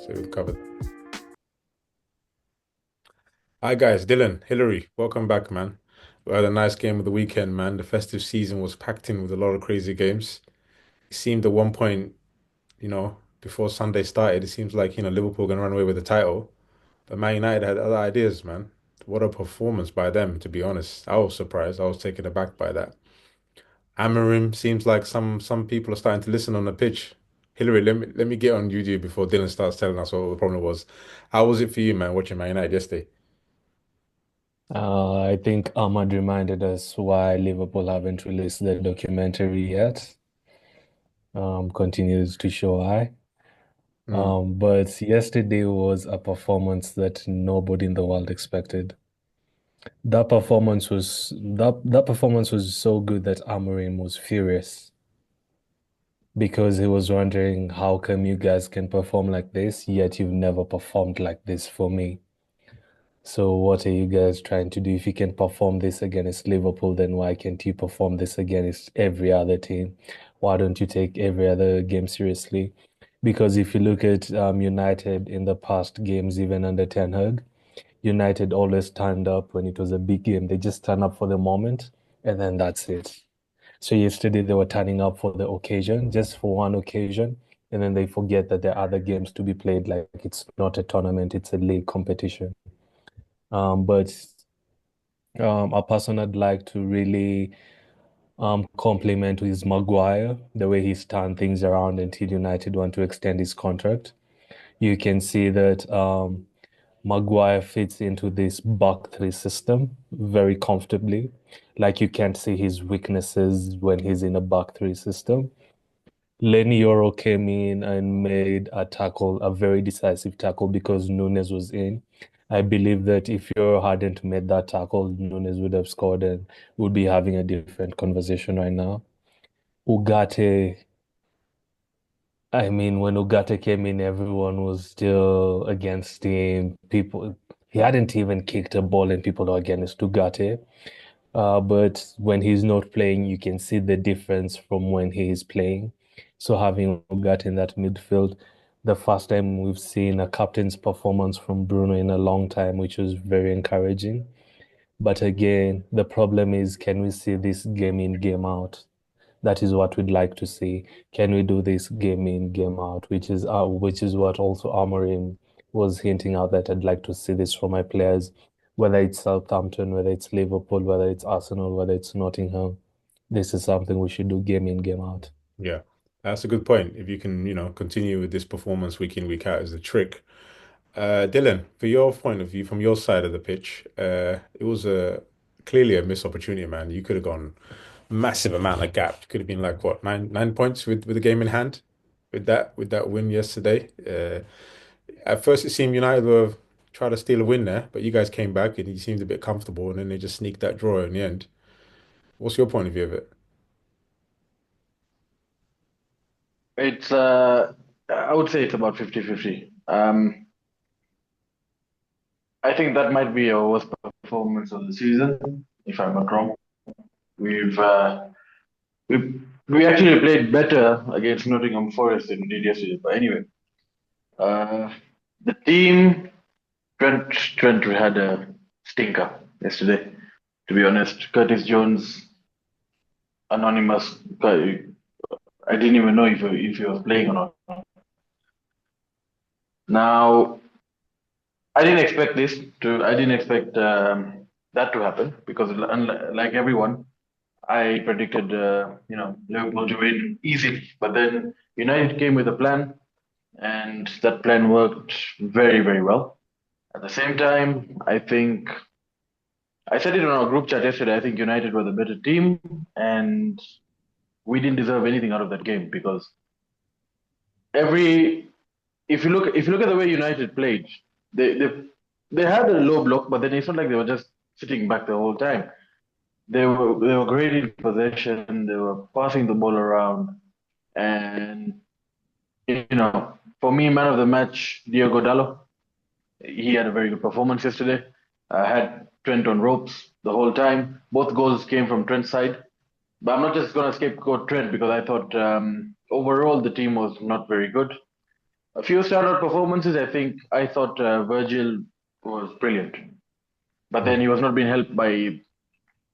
So we've covered. Hi guys, Dylan, Hillary, welcome back, man. We had a nice game of the weekend, man. The festive season was packed in with a lot of crazy games. It seemed at one point, before Sunday started, it seems like, Liverpool gonna run away with the title. But Man United had other ideas, man. What a performance by them, to be honest. I was surprised. I was taken aback by that. Amarim seems like some people are starting to listen on the pitch. Hillary, let me get on you before Dylan starts telling us what the problem was. How was it for you, man, watching Man United yesterday? I think Ahmad reminded us why Liverpool haven't released the documentary yet. Continues to show why. Mm, But yesterday was a performance that nobody in the world expected. That performance was so good that Amorim was furious because he was wondering how come you guys can perform like this, yet you've never performed like this for me. So what are you guys trying to do? If you can perform this against Liverpool, then why can't you perform this against every other team? Why don't you take every other game seriously? Because if you look at United in the past games, even under Ten Hag, United always turned up when it was a big game. They just turn up for the moment, and then that's it. So yesterday they were turning up for the occasion, just for one occasion, and then they forget that there are other games to be played. Like it's not a tournament, it's a league competition. But a person I'd like to really compliment is Maguire, the way he's turned things around until United want to extend his contract. You can see that Maguire fits into this back three system very comfortably. Like you can't see his weaknesses when he's in a back three system. Lenny Yoro came in and made a tackle, a very decisive tackle because Nunes was in. I believe that if Yoro hadn't made that tackle, Nunes would have scored and would be having a different conversation right now. Ugarte, I mean, when Ugarte came in, everyone was still against him. He hadn't even kicked a ball and people are against Ugarte. But when he's not playing, you can see the difference from when he is playing. So having Ugarte in that midfield, the first time we've seen a captain's performance from Bruno in a long time, which was very encouraging. But again, the problem is, can we see this game in, game out? That is what we'd like to see. Can we do this game in, game out? Which is what also Amorim was hinting out that I'd like to see this from my players, whether it's Southampton, whether it's Liverpool, whether it's Arsenal, whether it's Nottingham. This is something we should do game in, game out. yeah, that's a good point. If you can, continue with this performance week in, week out is the trick. Dylan, for your point of view, from your side of the pitch, it was clearly a missed opportunity, man. You could have gone massive amount of gap. Could have been like what, nine points with the game in hand with that win yesterday. At first, it seemed United were trying to steal a win there, but you guys came back and you seemed a bit comfortable, and then they just sneaked that draw in the end. What's your point of view of it? It's I would say it's about 50-50. I think that might be our worst performance of the season, if I'm not wrong. We've we actually played better against Nottingham Forest than we did yesterday. But anyway, uh, the team Trent had a stinker yesterday. To be honest, Curtis Jones, anonymous guy. I didn't even know if he was playing or not. Now I didn't expect that to happen because like everyone, I predicted Liverpool to win easily. But then United came with a plan, and that plan worked very very well. At the same time, I think I said it on our group chat yesterday. I think United were the better team, and we didn't deserve anything out of that game because every if you look at the way United played, they they they had a low block, but then it's not like they were just sitting back the whole time. They were great in possession. They were passing the ball around, and for me, man of the match, Diogo Dallo. He had a very good performance yesterday. Had Trent on ropes the whole time. Both goals came from Trent's side. But I'm not just going to scapegoat Trent because I thought overall the team was not very good. A few standout performances. I thought Virgil was brilliant, but then Mm. he was not being helped by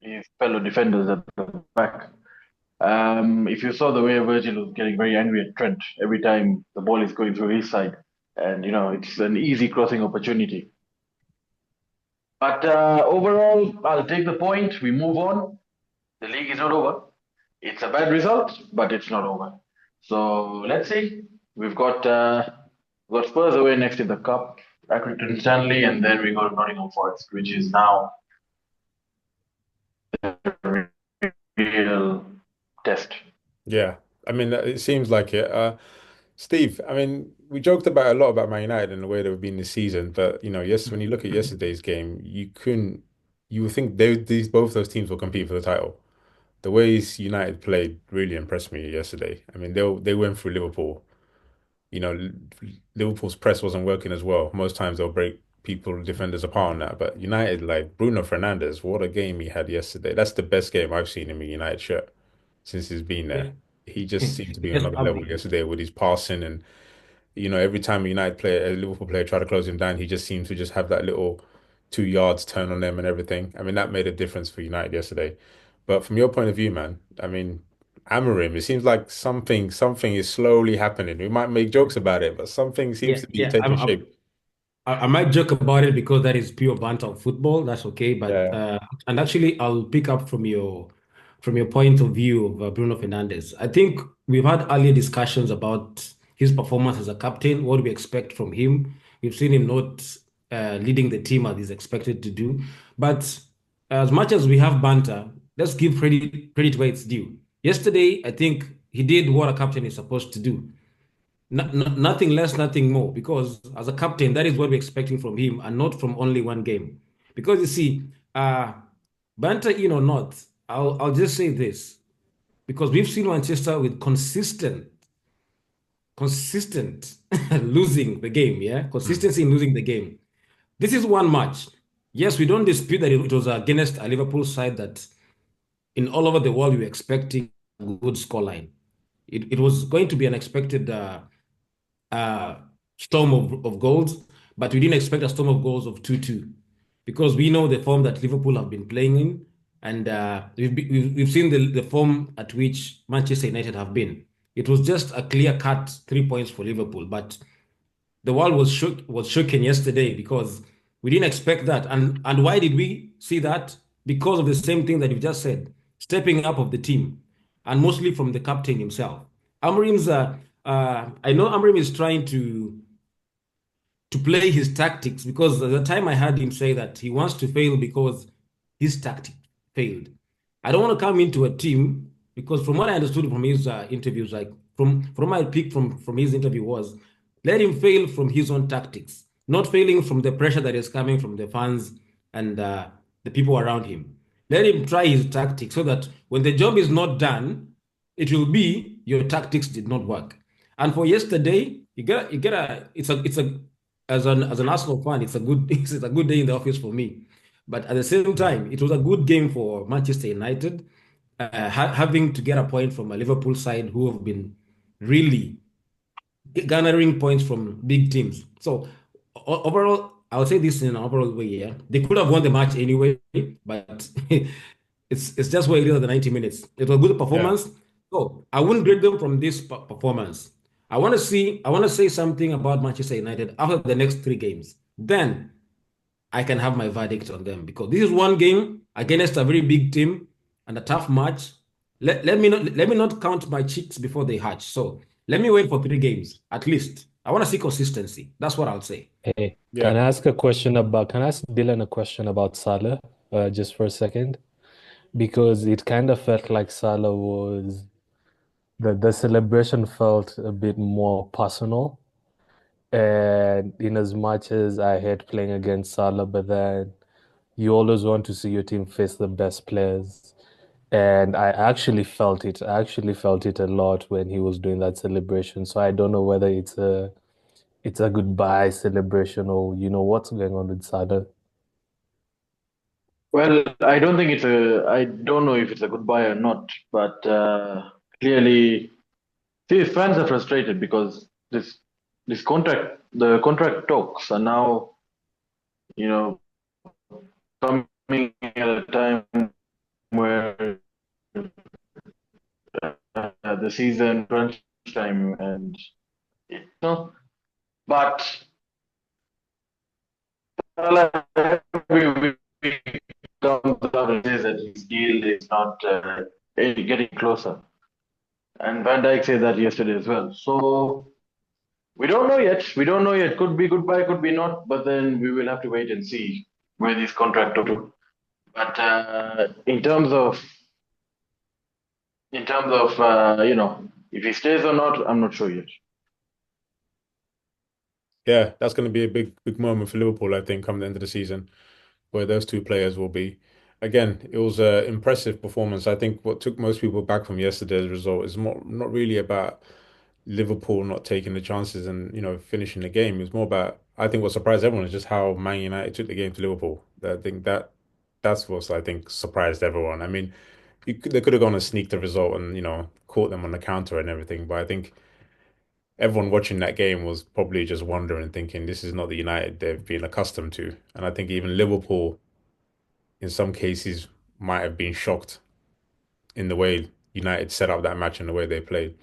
his fellow defenders at the back. If you saw the way Virgil was getting very angry at Trent every time the ball is going through his side, and it's an easy crossing opportunity. But overall, I'll take the point. We move on. The league is not over. It's a bad result, but it's not over. So let's see. We've got Spurs away next in the cup, Accrington Stanley, and then we got Nottingham Forest, which is now a real test. Yeah, I mean, it seems like it. Steve, I mean, we joked about a lot about Man United and the way they've been this season, but yes, when you look at yesterday's game, you would think both those teams will compete for the title. The ways United played really impressed me yesterday. I mean, they went through Liverpool. Liverpool's press wasn't working as well. Most times they'll break people, defenders apart on that. But United, like Bruno Fernandez, what a game he had yesterday. That's the best game I've seen him in a United shirt since he's been there. Yeah. He just seemed to be on Yes, another level probably. yesterday with his passing and every time a Liverpool player try to close him down, he just seems to just have that little 2 yards turn on them and everything. I mean, that made a difference for United yesterday. But from your point of view, man, I mean, Amorim, it seems like something is slowly happening. We might make jokes about it, but something seems Yeah, to be yeah. taking shape. I might joke about it because that is pure banter of football. That's okay. But Yeah. and actually, I'll pick up from your point of view of Bruno Fernandez. I think we've had earlier discussions about his performance as a captain. What we expect from him. We've seen him not leading the team as he's expected to do. But as much as we have banter, let's give credit where it's due. Yesterday, I think he did what a captain is supposed to do. Nothing less, nothing more. Because as a captain, that is what we're expecting from him, and not from only one game. Because you see, banter in or not, I'll just say this. Because we've seen Manchester with consistent losing the game. Yeah, Mm. consistency in losing the game. This is one match. Yes, we don't dispute that it was against a Liverpool side that in all over the world we were expecting a good scoreline. It was going to be an expected uh, storm of goals, but we didn't expect a storm of goals of 2-2 because we know the form that Liverpool have been playing in, and we've seen the form at which Manchester United have been. It was just a clear-cut 3 points for Liverpool, but the world was shaken yesterday because we didn't expect that. And why did we see that? Because of the same thing that you just said, stepping up of the team, and mostly from the captain himself. Amorim's I know Amorim is trying to play his tactics because at the time I heard him say that he wants to fail because his tactic failed. I don't want to come into a team because from what I understood from his interviews, like from my pick from his interview was let him fail from his own tactics, not failing from the pressure that is coming from the fans and the people around him. Let him try his tactics so that when the job is not done, it will be your tactics did not work. And for yesterday, you get a it's a as an Arsenal fan, it's a good it's a good day in the office for me. But at the same time, it was a good game for Manchester United, having to get a point from a Liverpool side who have been really garnering points from big teams. So overall, I would say this in an overall way, yeah. They could have won the match anyway, but it's just where it is at the 90 minutes. It was a good Yeah. performance. So I wouldn't grade them from this performance. I want to say something about Manchester United after the next three games. Then I can have my verdict on them because this is one game against a very big team and a tough match. Let me not count my chicks before they hatch. So let me wait for three games at least. I want to see consistency. That's what I'll say. Hey, Yeah. can I ask Dylan a question about Salah, just for a second? Because it kind of felt like Salah was the celebration felt a bit more personal. And in as much as I hate playing against Salah, but then you always want to see your team face the best players. And I actually felt it. I actually felt it a lot when he was doing that celebration. So I don't know whether it's a goodbye celebration or what's going on with Salah. Well, I don't know if it's a goodbye or not, but clearly, see, fans are frustrated because the contract talks are now, you know, coming at a time where the season crunch time and you know, but Salah every week comes out and says that his deal is not getting closer, and Van Dijk said that yesterday as well. So we don't know yet. We don't know yet. Could be goodbye, could be not. But then we will have to wait and see where this contract to. But if he stays or not, I'm not sure yet. Yeah, that's going to be a big moment for Liverpool, I think, come the end of the season, where those two players will be. Again, it was an impressive performance. I think what took most people back from yesterday's result is not really about Liverpool not taking the chances and finishing the game. It's more about, I think what surprised everyone is just how Man United took the game to Liverpool. I think that's what I think surprised everyone. I mean, they could have gone and sneaked the result and caught them on the counter and everything, but I think everyone watching that game was probably just wondering, thinking this is not the United they've been accustomed to. And I think even Liverpool, in some cases, might have been shocked in the way United set up that match and the way they played.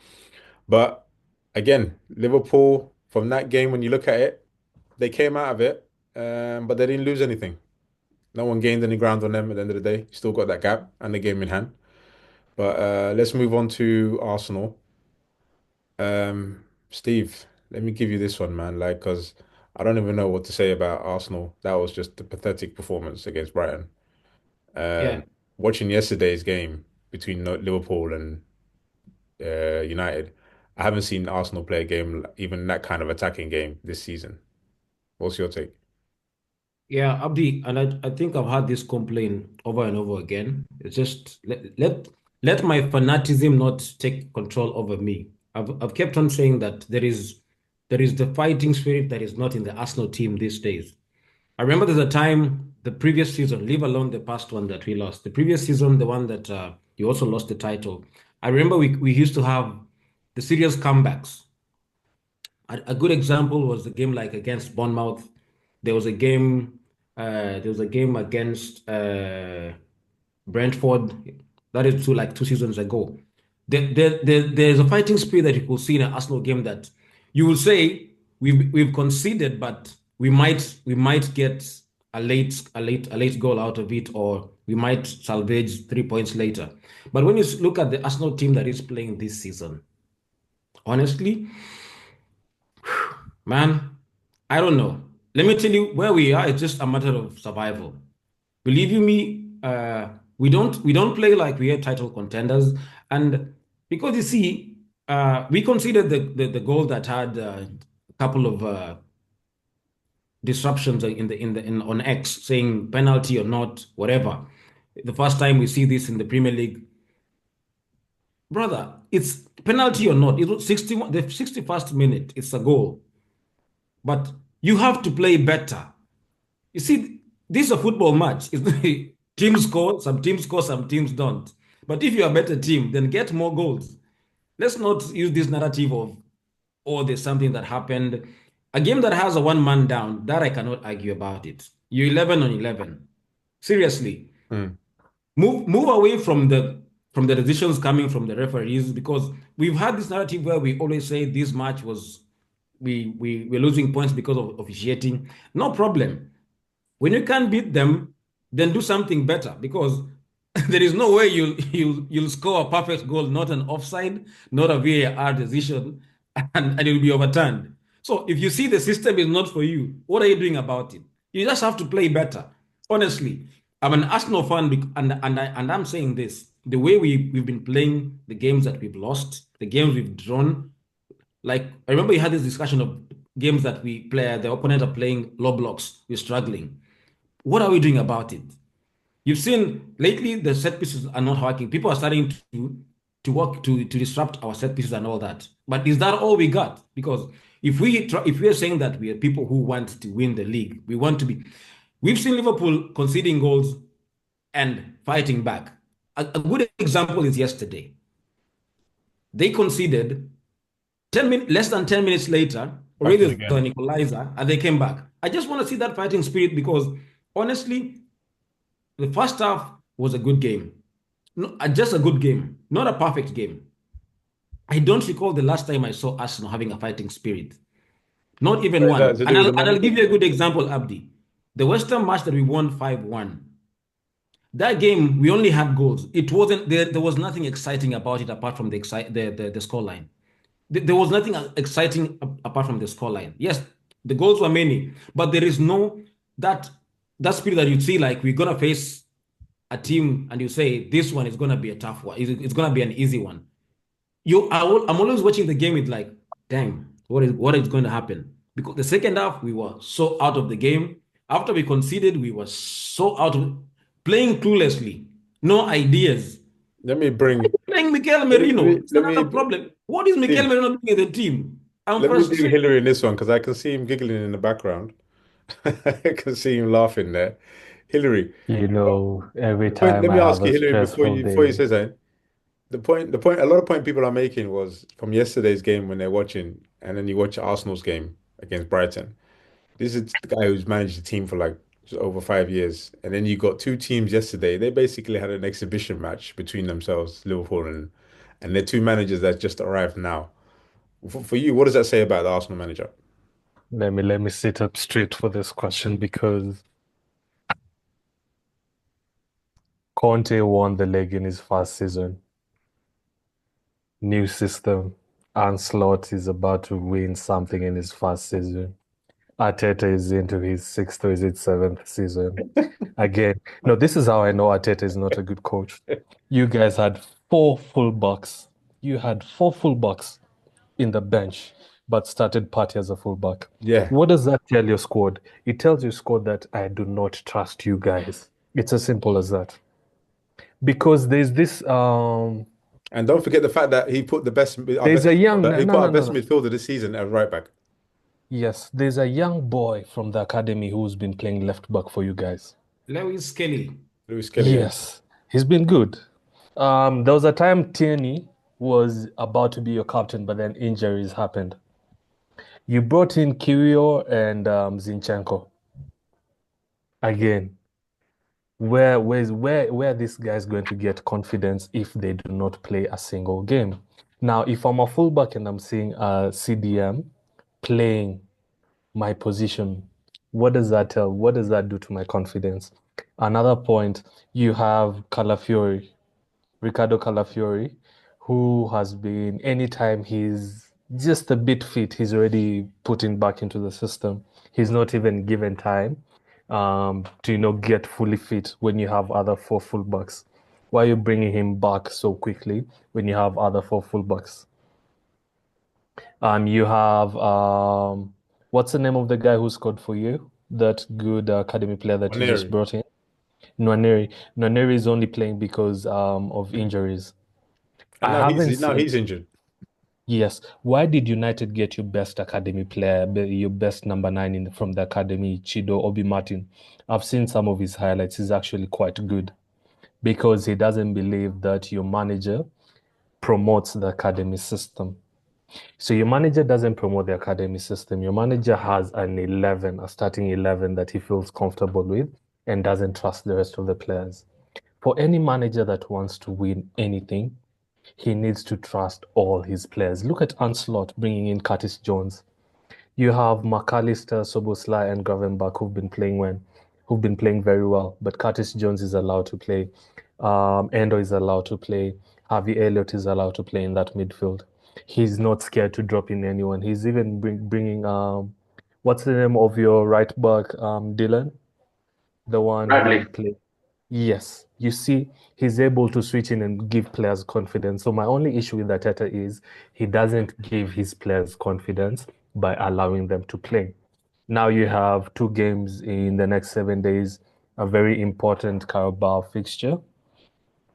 But again, Liverpool, from that game, when you look at it, they came out of it, but they didn't lose anything. No one gained any ground on them at the end of the day. Still got that gap and the game in hand. But let's move on to Arsenal. Steve, let me give you this one, man. Like, because I don't even know what to say about Arsenal. That was just a pathetic performance against Brighton. Yeah. Watching yesterday's game between Liverpool and United, I haven't seen Arsenal play a game, even that kind of attacking game this season. What's your take? Yeah, Abdi, and I think I've had this complaint over and over again. It's just let my fanaticism not take control over me. I've kept on saying that there is the fighting spirit that is not in the Arsenal team these days. I remember there's a time the previous season, leave alone the past one that we lost. The previous season, the one that you also lost the title. I remember we used to have the serious comebacks. A good example was the game like against Bournemouth. There was a game. There was a game against Brentford. That is like 2 seasons ago. There's a fighting spirit that you could see in an Arsenal game that you will say we've conceded, but we might get a late goal out of it, or we might salvage 3 points later. But when you look at the Arsenal team that is playing this season, honestly, man, I don't know. Let me tell you where we are. It's just a matter of survival. Believe you me, we don't play like we are title contenders, and because you see, we considered the goal that had a couple of disruptions on X saying penalty or not, whatever. The first time we see this in the Premier League, brother, it's penalty or not. It was 61, the 61st minute, it's a goal, but you have to play better. You see, this is a football match. Teams score, some teams don't. But if you're a better team, then get more goals. Let's not use this narrative of, oh, there's something that happened. A game that has a one man down, that I cannot argue about it. You're 11 on 11. Seriously, Hmm. move away from the decisions coming from the referees, because we've had this narrative where we always say this match was we're losing points because of officiating. No problem. When you can't beat them, then do something better, because there is no way you'll score a perfect goal, not an offside, not a VAR decision, and it'll be overturned. So if you see the system is not for you, what are you doing about it? You just have to play better. Honestly, I'm an Arsenal fan, and I'm saying this: the way we've been playing, the games that we've lost, the games we've drawn. Like, I remember you had this discussion of games that we play, the opponents are playing low blocks, we're struggling. What are we doing about it? You've seen lately the set pieces are not working. People are starting to work to disrupt our set pieces and all that. But is that all we got? Because if we are saying that we are people who want to win the league, we want to be. We've seen Liverpool conceding goals and fighting back. A good example is yesterday. They conceded less than 10 minutes later. Back in already again. an equalizer, and they came back. I just want to see that fighting spirit because honestly, the first half was a good game. No, just a good game, not a perfect game. I don't recall the last time I saw Arsenal having a fighting spirit. Not even But is that one. to And do with the I'll manager? give you a good example, Abdi. The West Ham match that we won 5-1. That game, we only had goals. It wasn't there. There was nothing exciting about it apart from the scoreline. There was nothing exciting apart from the scoreline. Yes, the goals were many, but there is no that that spirit that you see like we're gonna face a team and you say this one is gonna be a tough one. It's gonna be an easy one. I'm always watching the game with like, damn, what is going to happen? Because the second half we were so out of the game. After we conceded, we were so out of playing cluelessly, no ideas. Let me bring Playing Mikel let me Merino, it's let another me problem. What is Mikel Steve, Merino doing in the team? I'm let me bring frustrated. Hillary in this one because I can see him giggling in the background. I can see him laughing there. Hillary, You know, every the point. time Let I me have ask a you, Hillary, stressful before you day, say something. A lot of point people are making was from yesterday's game when they're watching, and then you watch Arsenal's game against Brighton. This is the guy who's managed the team for like just over 5 years, and then you got two teams yesterday. They basically had an exhibition match between themselves, Liverpool and they're two managers that just arrived now. For you, what does that say about the Arsenal manager? let me sit up straight for this question because Conte won the league in his first season. New system. Ancelotti is about to win something in his first season. Arteta is into his sixth or is it seventh season. Again, no, this is how I know Arteta is not a good coach. You guys had four fullbacks. You had four fullbacks in the bench, but started Partey as a fullback. Yeah, What does that tell your squad? It tells your squad that I do not trust you guys. It's as simple as that. Because there's this and don't forget the fact that he put our there's best a young midfielder, no he put no our no best no. midfielder this season at right back. Yes, there's a young boy from the academy who's been playing left back for you guys. Lewis Kelly. Lewis Kelly. Yeah. Yes, he's been good. There was a time Tierney was about to be your captain, but then injuries happened. You brought in Kiwior and Zinchenko. Again, where this guy's going to get confidence if they do not play a single game? Now, if I'm a fullback and I'm seeing a CDM playing my position, what does that tell? What does that do to my confidence? Another point, you have Calafiori. Ricardo Calafiori, who has been, anytime he's just a bit fit, he's already putting back into the system. He's not even given time to, get fully fit when you have other four fullbacks. Why are you bringing him back so quickly when you have other four fullbacks? You have, what's the name of the guy who scored for you? That good academy player that you just Waneri. brought in? Nwaneri. Nwaneri is only playing because of injuries. And I now haven't now seen. he's injured. Yes. Why did United get your best academy player, your best number nine from the academy, Chido Obi Martin? I've seen some of his highlights. He's actually quite good because he doesn't believe that your manager promotes the academy system. So your manager doesn't promote the academy system. Your manager has an 11, a starting 11 that he feels comfortable with and doesn't trust the rest of the players. For any manager that wants to win anything, he needs to trust all his players. Look at Ancelot bringing in Curtis Jones. You have McAllister, Soboslai, and Gravenberch who've been playing very well. But Curtis Jones is allowed to play. Endo is allowed to play. Harvey Elliott is allowed to play in that midfield. He's not scared to drop in anyone. He's even bringing what's the name of your right back, Dylan, the one who Bradley. played. Yes, you see, he's able to switch in and give players confidence. So my only issue with Arteta is he doesn't give his players confidence by allowing them to play. Now you have two games in the next 7 days, a very important Carabao fixture,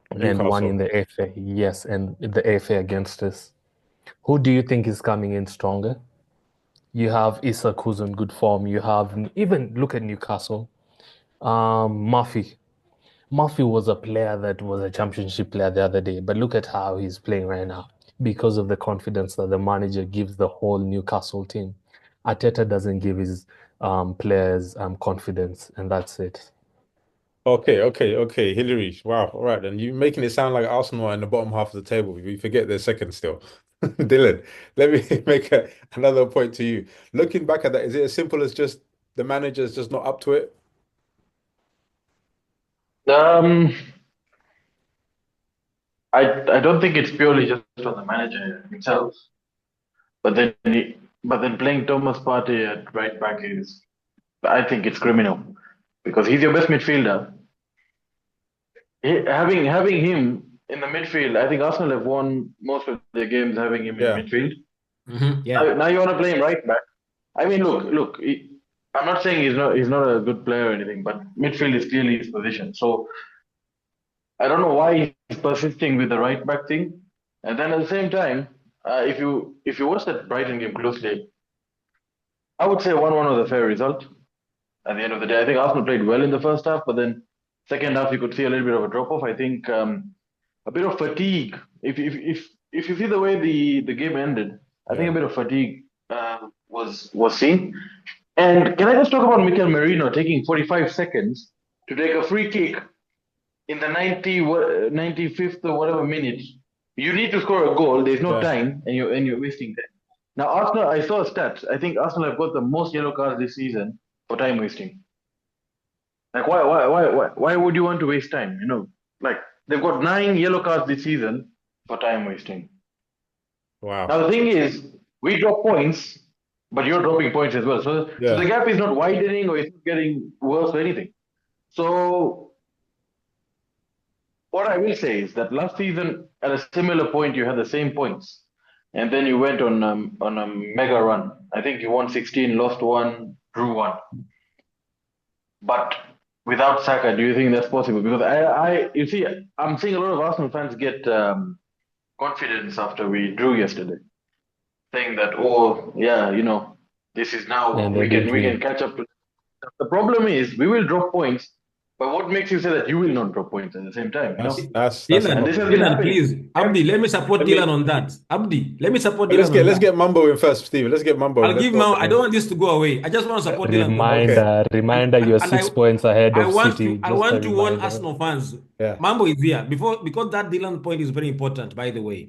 and one in Newcastle. the FA. Yes, and the FA against us. Who do you think is coming in stronger? You have Isak who's in good form. You have even look at Newcastle. Murphy. Murphy was a player that was a championship player the other day, but look at how he's playing right now because of the confidence that the manager gives the whole Newcastle team. Arteta doesn't give his players confidence, and that's it. Okay. Hillary. Wow. All right. And you're making it sound like Arsenal are in the bottom half of the table. We forget they're second still. Dylan, let me make another point to you. Looking back at that, is it as simple as just the manager's just not up to it? Um, I don't think it's purely just on the manager himself, but then playing Thomas Partey at right back is, I think it's criminal because he's your best midfielder. Having him in the midfield, I think Arsenal have won most of their games having him in Yeah. midfield. Yeah. Now you want to play him right back. I mean, look. I'm not saying he's not a good player or anything, but midfield is clearly his position. So I don't know why he's persisting with the right back thing. And then at the same time, if you watch that Brighton game closely, I would say 1-1 was a fair result. At the end of the day, I think Arsenal played well in the first half, but then second half you could see a little bit of a drop off. I think a bit of fatigue. If you see the way the game ended, I think Yeah. a bit of fatigue was seen. And can I just talk about Mikel Merino taking 45 seconds to take a free kick in the 95th or whatever minute? You need to score a goal. There's no Yeah. time, and you're wasting time. Now Arsenal, I saw a stat. I think Arsenal have got the most yellow cards this season for time wasting. Like why would you want to waste time? Like they've got 9 yellow cards this season for time wasting. Wow. Now the thing is, we drop points, but you're dropping points as well. So Yeah. the gap is not widening or it's not getting worse or anything. So what I will say is that last season at a similar point you had the same points, and then you went on a mega run. I think you won 16, lost one, drew one. But without Saka, do you think that's possible? Because you see, I'm seeing a lot of Arsenal fans get confidence after we drew yesterday, saying that, oh yeah, this is now And they we can didn't we can win. catch up. The problem is we will drop points, but what makes you say that you will not drop points at the same time? That's the And this Dylan, has problem. been Dylan, happening. please. Abdi, let me support I mean, Dylan on that. Abdi, let me support But let's Dylan get on let's that. get Mambo in first, Steven. Let's get Mambo in. I'll Let's give go. now. I don't want this to go away. I just want to support Dylan for that. Okay. Reminder, And you're and 6 points ahead I of want City. to I Just a want to warn reminder. Arsenal fans. Yeah. Mambo is here because that Dylan point is very important, by the way.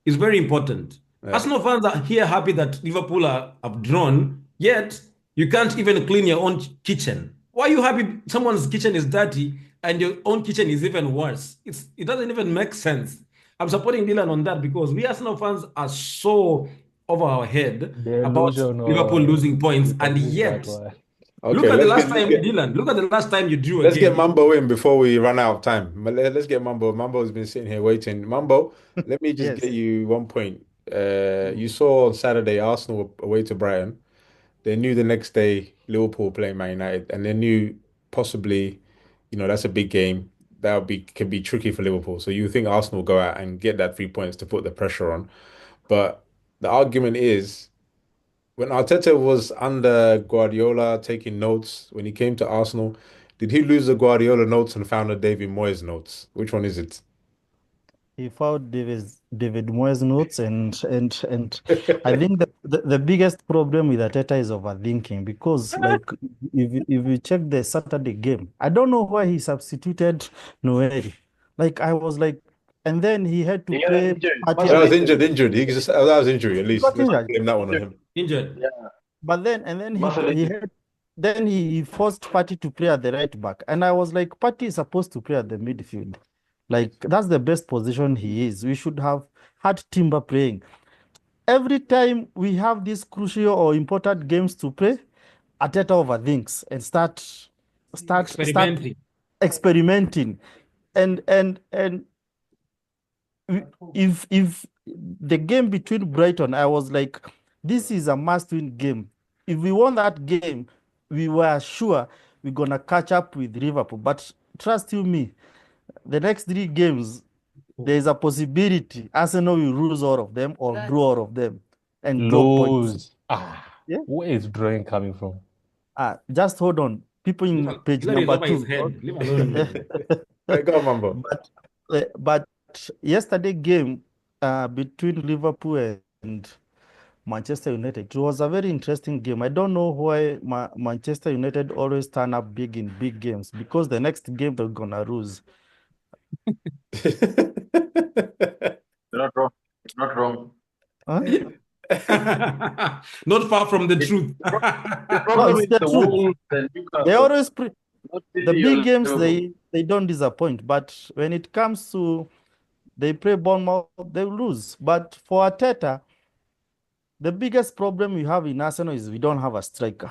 It's very important. Yeah. Arsenal fans are here happy that Liverpool have drawn, yet you can't even clean your own kitchen. Why are you happy someone's kitchen is dirty and your own kitchen is even worse? It doesn't even make sense. I'm supporting Dylan on that because we Arsenal fans are so over our head about Liverpool Delusional. losing points, and Don't use that yet word. look Okay, at the let's last get let's time, get Dylan. Look at the last time you drew a let's get game. Mambo in before we run out of time. Let's get Mambo. Mambo's been sitting here waiting. Mambo, let me just get Yes. you one point. You saw on Saturday Arsenal away to Brighton. They knew the next day Liverpool playing Man United, and they knew possibly, that's a big game. That would be can be tricky for Liverpool. So you think Arsenal go out and get that 3 points to put the pressure on. But the argument is when Arteta was under Guardiola taking notes, when he came to Arsenal, did he lose the Guardiola notes and found the David Moyes notes? Which one is it? He found David Moyes notes and I think the biggest problem with Arteta is overthinking because like if you check the Saturday game, I don't know why he substituted Noel. Like I was like, and then he had to he got play injured. Partey Muscle That was at injury. injured. That was injury. At he least got let's injured. blame that one on Injured. him. Injured. Yeah, But then muscle he injury. had then he forced Partey to play at the right back. And I was like, Partey is supposed to play at the midfield. Like that's the best position he is. We should have had Timber playing. Every time we have these crucial or important games to play, Arteta overthinks and start Experimenting. experimenting. And if the game between Brighton, I was like, this is a must-win game. If we won that game, we were sure we're gonna catch up with Liverpool. But trust you me, the next 3 games, there is a possibility Arsenal will lose all of them or draw all of them and drop points. Lose. Yeah. Where is drawing coming from? Just hold on. People in page Hillary is number over his 2. head. Leave alone. Right, go on, Mambo. But yesterday game between Liverpool and Manchester United. It was a very interesting game. I don't know why Manchester United always turn up big in big games, because the next game they're gonna lose. You're not wrong. You're not wrong. Huh? Not far from the truth. The No, problem it's is the the truth. Wolves and They Newcastle, always not the City or big games Liverpool. they don't disappoint, but when it comes to they play Bournemouth, they lose. But for Arteta, the biggest problem we have in Arsenal is we don't have a striker.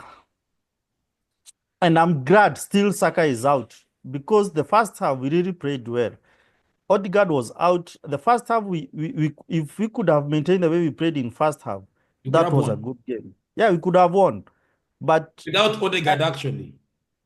And I'm glad still Saka is out, because the first half we really played well. Odegaard was out. The first half, we if we could have maintained the way we played in first half, You could that have was a won good game. Yeah, we could have won. But without Odegaard, actually.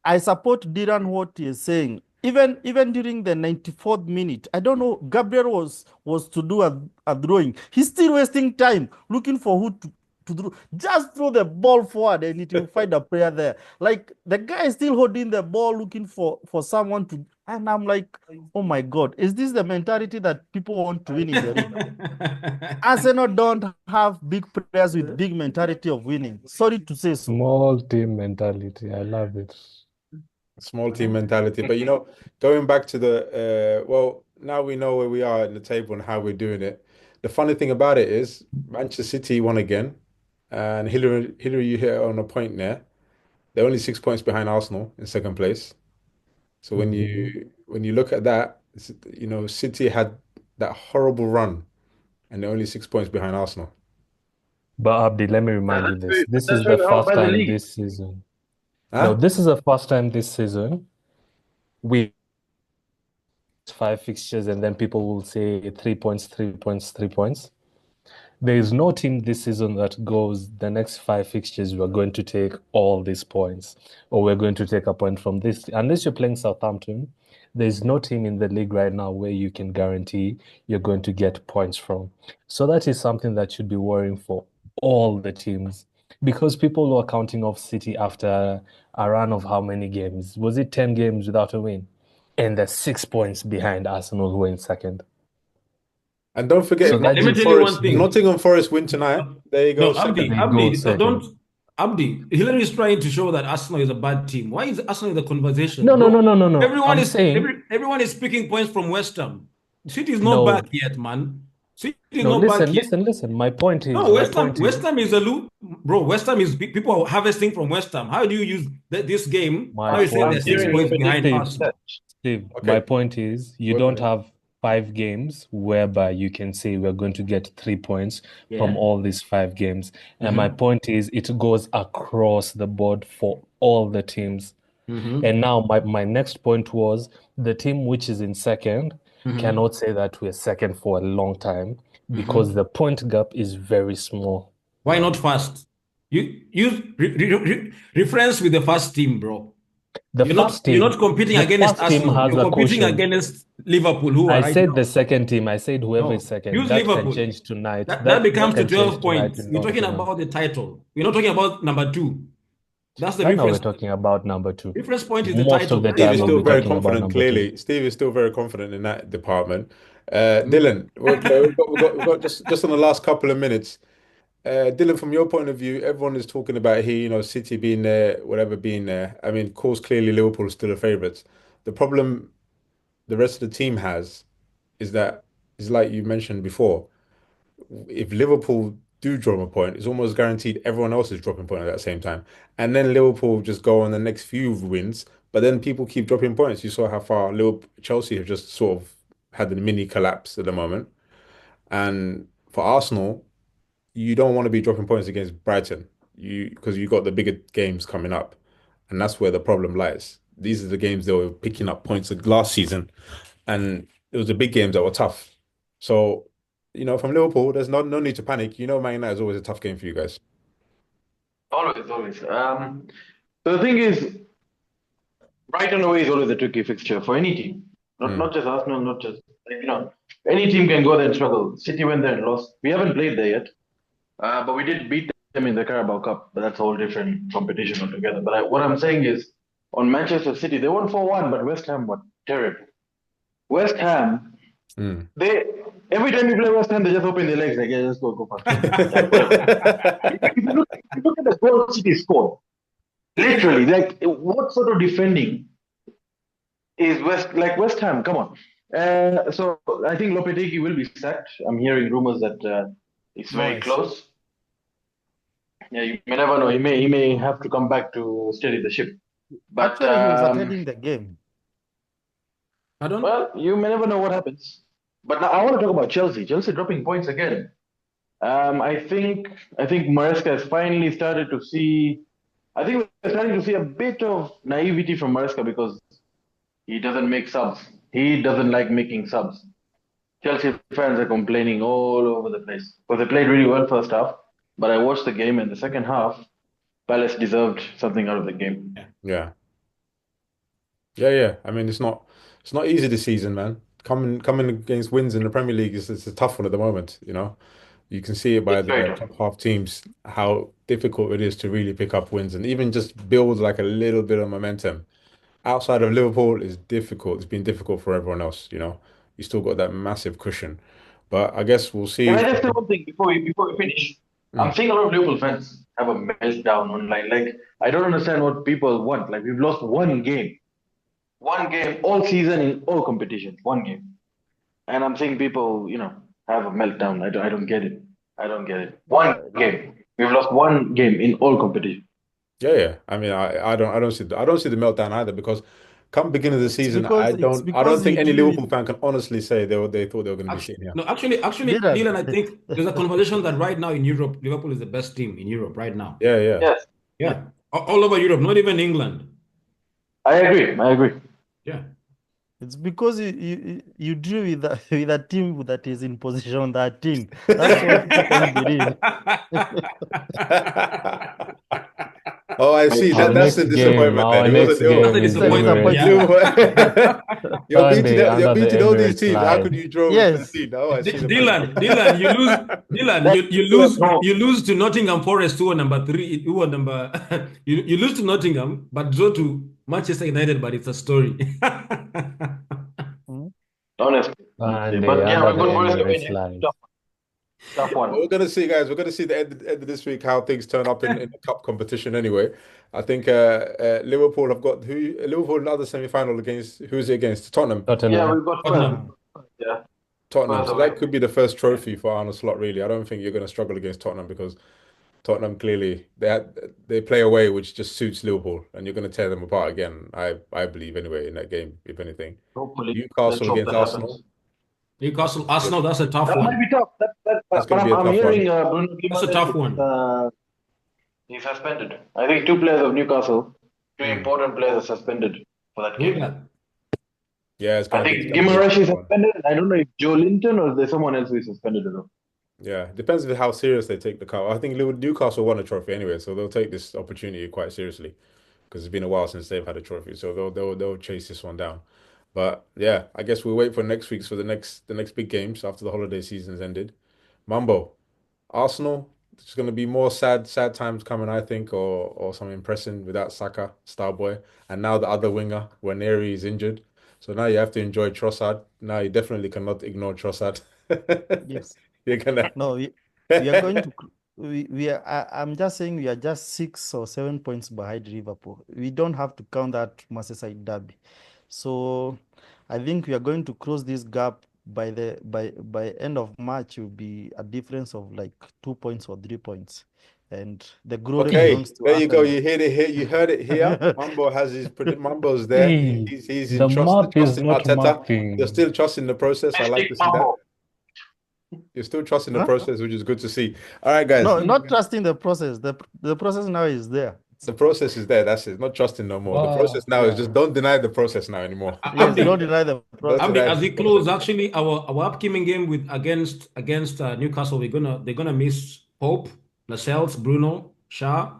I support Dylan what he is saying. Even during the 94th minute, I don't know, Gabriel was to do a throwing. He's still wasting time looking for who to throw. Just throw the ball forward and it will find a player there. Like the guy is still holding the ball looking for someone to, and I'm like, oh my God, is this the mentality that people want to win in the league? Arsenal don't have big players with big mentality of winning. Sorry to say so. Small team mentality. I love it. Small team mentality. But going back to well, now we know where we are in the table and how we're doing it. The funny thing about it is Manchester City won again. And Hillary, you hit on a point there. They're only 6 points behind Arsenal in second place. So when Mhm. you look at that, City had that horrible run and they're only 6 points behind Arsenal. But Abdi, let me remind you That's this. why, This that's is why the we're out first by the time league. this season. No, Huh? this is the first time this season we 5 fixtures and then people will say 3 points, 3 points, 3 points. There is no team this season that goes the next 5 fixtures, we're going to take all these points, or we're going to take a point from this. Unless you're playing Southampton, there's no team in the league right now where you can guarantee you're going to get points from. So that is something that should be worrying for all the teams. Because people were counting off City after a run of how many games? Was it 10 games without a win? And they're 6 points behind Arsenal, who are in second. And don't forget, So if that Let me is tell you one thing. Nottingham Forest win tonight, there you go, No, Abdi, second. they go Abdi, don't second. Abdi. Hillary is trying to show that Arsenal is a bad team. Why is Arsenal in the conversation, No, no, bro? no, no, no, no. Everyone I'm is saying everyone is picking points from West Ham. City is not back no, yet, man. City is no. not back Listen, yet. listen, listen. No, My West Ham, point West is, Ham is a bro. West Ham is people are harvesting from West Ham. How do you use this game? my Now you say I'm they're point six hearing is, points behind repetition Steve, Arsenal. research. Steve. My Okay. point is, you Well, don't have 5 games whereby you can say we're going to get 3 points from Yeah. all these 5 games. And my Mm-hmm. point is, it goes across the board for all the teams. Mm-hmm. And now my next point was the team which is in second Mm-hmm. cannot say that we're second for a long time because Mm-hmm. the point gap is very small. Why not first? You use reference with the first team, bro. The first You're not team, competing the against first team Arsenal. has You're a competing cushion. against Liverpool, who are I right said now. the second team. I said whoever is No, second. use That can Liverpool. change tonight. That That becomes to can change 12 tonight points. in We're talking Nottingham. about the title. We're not talking about number two. That's the Right now we're reference. talking about number two. Reference point is the Most of title. the That is Steve time is we'll still be very not. talking about confident, number two. clearly. Steve is still very confident in that department. Mhm. Dylan, we've got just on the last couple of minutes. Dylan, from your point of view, everyone is talking about here, City being there, whatever being there. I mean, of course, clearly Liverpool is still the favourites. The problem the rest of the team has is that, is like you mentioned before, if Liverpool do drop a point, it's almost guaranteed everyone else is dropping point at that same time. And then Liverpool just go on the next few wins, but then people keep dropping points. You saw how far Chelsea have just sort of had a mini collapse at the moment. And for Arsenal, you don't want to be dropping points against Brighton, because you got the bigger games coming up, and that's where the problem lies. These are the games they were picking up points last season, and it was the big games that were tough. So, from Liverpool, there's no need to panic. Man United is always a tough game for you guys. Always, always. So the thing is, Brighton away is always a tricky fixture for any team. Not Mm. not just Arsenal, not just any team can go there and struggle. City went there and lost. We haven't played there yet, but we did beat them in the Carabao Cup. But that's a whole different competition altogether. But what I'm saying is, on Manchester City, they won 4-1, but West Ham were terrible. West Ham, Mm. They every time you play West Ham, they just open their legs like, yeah, let's go fast, like whatever. If you look at the goal City scored, literally, like what sort of defending is West Ham? Come on. So I think Lopetegui will be sacked. I'm hearing rumors that it's very Noise. close. Yeah, you may never know. He may have to come back to steady the ship. But Actually, he was attending the game. Pardon? well, you may never know what happens. But now I want to talk about Chelsea. Chelsea dropping points again. I think Maresca has finally started to see. I think we're starting to see a bit of naivety from Maresca because he doesn't make subs. He doesn't like making subs. Chelsea fans are complaining all over the place because they played really well first half. But I watched the game and the second half, Palace deserved something out of the game. Yeah. Yeah. I mean, it's not easy this season, man. Coming against wins in the Premier League is it's a tough one at the moment, you know. You can see it by It's very the tough. top half teams how difficult it is to really pick up wins and even just build like a little bit of momentum. Outside of Liverpool is difficult. It's been difficult for everyone else, you know. You still got that massive cushion. But I guess we'll Can see. I just say one thing before we finish? I'm Mm. seeing a lot of Liverpool fans have a meltdown online. Like I don't understand what people want. Like we've lost one game all season in all competitions, one game, and I'm seeing people, have a meltdown. I don't get it. I don't get it. One Uh, game. We've lost one game in all competitions. Yeah. I mean, I don't see the meltdown either because come beginning of the it's season, because it's I don't because think you any drew with Liverpool fan can honestly say they thought they were going to be Actually, sitting here. no, actually, Dylan. Dylan, I think there's a conversation that right now in Europe, Liverpool is the best team in Europe right now. Yeah. Yes, Yeah, all over Europe, not even England. I agree. I agree. Yeah. It's because you drew with with a team that is in position 13. That's what people can believe. Oh, I Makes see. Our sense. That's the next game, disappointment then. our It wasn't next That's Liverpool. game a is It's a disappointment. Emirates. disappointment. Liverpool. You're Sunday beating under the all these Emirates teams. How could live. you draw with Yes. 13? Oh, I see the point now. Dylan, you lose. Dylan, That's you at lose. home. You lose to Nottingham Forest, who are number three. Who are number? You lose to Nottingham, but draw to Manchester United. But it's a story. Mm. Honestly. Sunday But yeah, under we're the good for us to Emirates win. live. Tough, tough Well, we're one. gonna see, guys. We're gonna see the end of this week how things turn up in the cup competition. Anyway, I think Liverpool have got who Liverpool another semi-final against who's it against Tottenham. Yeah, Tottenham. we've got first. Tottenham. Tottenham. Yeah, Tottenham. first So away. that could be the first trophy for Arne Slot. Really, I don't think you're gonna struggle against Tottenham because Tottenham clearly they play away, which just suits Liverpool, and you're gonna tear them apart again. I believe anyway in that game, if anything. Hopefully, let's Newcastle hope against that Arsenal. happens. Newcastle, Yeah, Arsenal. That's a tough That might one. be tough. that's But gonna be a I'm tough one. hearing Bruno That's a Fernandez tough one. he's suspended. I think two players of Newcastle, two Mm. important players are suspended for that Who game. that? Yeah, I it's think gonna be a Guimaraes tough is one. suspended. I don't know if Joe Linton or there's someone else who is suspended as well. Yeah, depends on how serious they take the cup. I think Newcastle won a trophy anyway, so they'll take this opportunity quite seriously because it's been a while since they've had a trophy, so they'll chase this one down. But yeah, I guess we'll wait for next week's for the next big games after the holiday season's ended. Mambo, Arsenal. It's going to be more sad times coming, I think, or some impressing without Saka, Starboy, and now the other winger, Waneri is injured. So now you have to enjoy Trossard. Now you definitely cannot ignore Trossard. Yes. You're gonna. No, we are going to we are I'm just saying we are just 6 or 7 points behind Liverpool. We don't have to count that Merseyside derby. So I think we are going to close this gap by end of March will be a difference of like 2 points or 3 points. And the glory Okay, belongs to there you go. Arsenal. You heard it here. You heard it here. Mambo has his Mambo's there. Hey, He's in the trust. map is Trusting not Arteta. You're mapping. still trusting the process. I like Mystic to see that. Mambo. You're still trusting the Huh? process, which is good to see. All right, guys. No, not trusting the process. The process now is there. The process is there. That's it. Not trusting no more. The process Wow. now is Yeah. just don't deny the process now anymore. Yes, don't Abdi, deny the Don't process. Abdi, deny as the we process. close, actually, our upcoming game with against Newcastle, they're gonna miss Pope, Lascelles, Bruno, Shaw,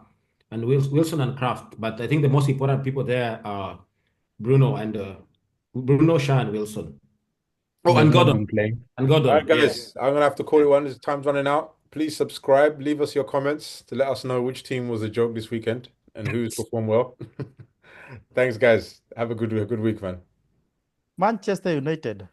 and Wilson and Kraft. But I think the most important people there are Bruno and Bruno, Shaw, and Wilson. Oh, They've and not Gordon, been playing. and All right, Gordon. Yeah. guys. I'm gonna have to call it one. Time's running out. Please subscribe. Leave us your comments to let us know which team was a joke this weekend and who's performed well. Thanks, guys. Have a good week, man. Manchester United.